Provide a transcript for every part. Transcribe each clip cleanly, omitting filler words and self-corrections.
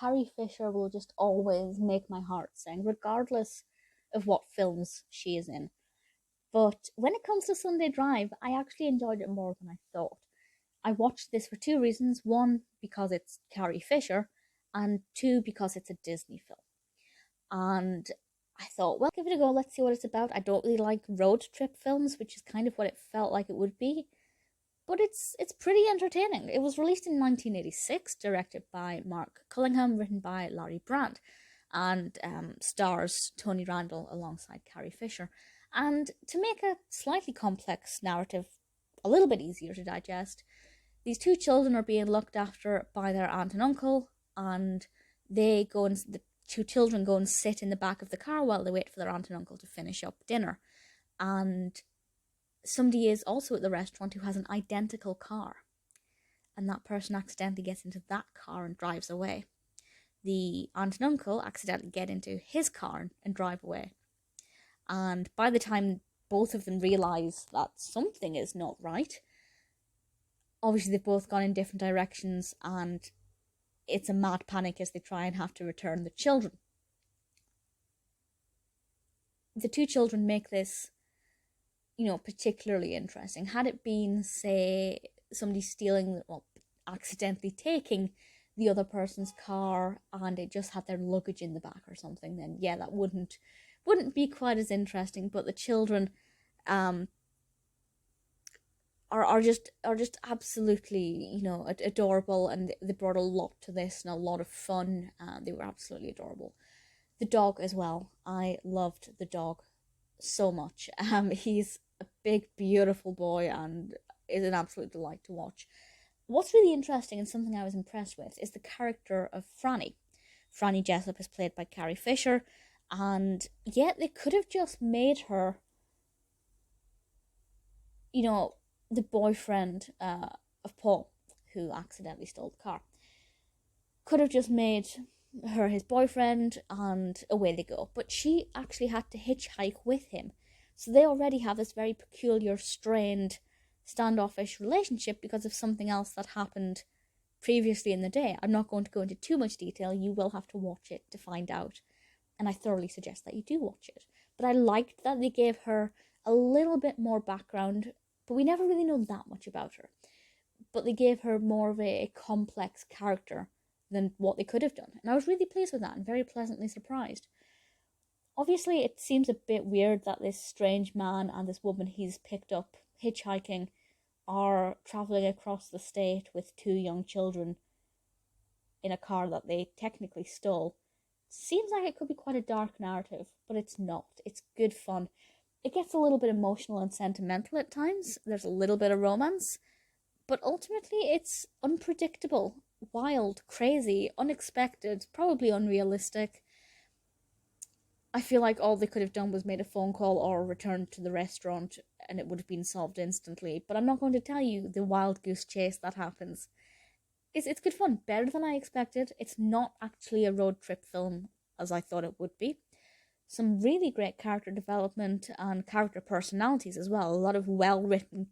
Carrie Fisher will just always make my heart sing, regardless of what films she is in. But when it comes to Sunday Drive, I actually enjoyed it more than I thought. I watched this for two reasons. One, because it's Carrie Fisher, and two, because it's a Disney film. And I thought, well, give it a go, let's see what it's about. I don't really like road trip films, which is kind of what it felt like it would be. But it's pretty entertaining. It was released in 1986, directed by Mark Cullingham, written by Larry Brandt, and stars Tony Randall alongside Carrie Fisher. And to make a slightly complex narrative a little bit easier to digest, these two children are being looked after by their aunt and uncle, and the two children go and sit in the back of the car while they wait for their aunt and uncle to finish up dinner. And somebody is also at the restaurant who has an identical car, and that person accidentally gets into that car and drives away. The aunt and uncle accidentally get into his car and drive away. And by the time both of them realise that something is not right, obviously they've both gone in different directions, and it's a mad panic as they try and have to return the children. The two children make this, particularly interesting. Had it been, say, somebody accidentally taking the other person's car and it just had their luggage in the back or something, then yeah, that wouldn't be quite as interesting. But the children are just absolutely, adorable, and they brought a lot to this and a lot of fun. They were absolutely adorable. The dog as well. I loved the dog so much. He's a big, beautiful boy and is an absolute delight to watch. What's really interesting and something I was impressed with is the character of Franny. Franny Jessup is played by Carrie Fisher, and yet they could have just made her, the boyfriend of Paul, who accidentally stole the car. Could have just made her his boyfriend and away they go. But she actually had to hitchhike with him. So they already have this very peculiar, strained, standoffish relationship because of something else that happened previously in the day. I'm not going to go into too much detail. You will have to watch it to find out. And I thoroughly suggest that you do watch it. But I liked that they gave her a little bit more background, but we never really know that much about her. But they gave her more of a complex character than what they could have done. And I was really pleased with that and very pleasantly surprised. Obviously, it seems a bit weird that this strange man and this woman he's picked up hitchhiking are travelling across the state with two young children in a car that they technically stole. Seems like it could be quite a dark narrative, but it's not. It's good fun. It gets a little bit emotional and sentimental at times. There's a little bit of romance, but ultimately it's unpredictable, wild, crazy, unexpected, probably unrealistic. I feel like all they could have done was made a phone call or returned to the restaurant and it would have been solved instantly. But I'm not going to tell you the wild goose chase that happens. It's good fun, better than I expected. It's not actually a road trip film as I thought it would be. Some really great character development and character personalities as well. A lot of well-written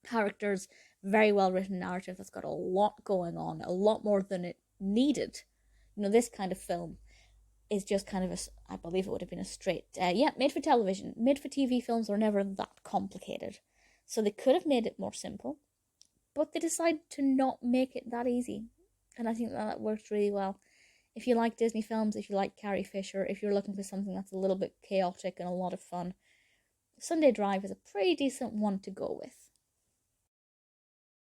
characters, very well-written narrative that's got a lot going on, a lot more than it needed. This kind of film is just kind of I believe it would have been a straight, made for television. Made for TV films are never that complicated. So they could have made it more simple, but they decided to not make it that easy. And I think that works really well. If you like Disney films, if you like Carrie Fisher, if you're looking for something that's a little bit chaotic and a lot of fun, Sunday Drive is a pretty decent one to go with.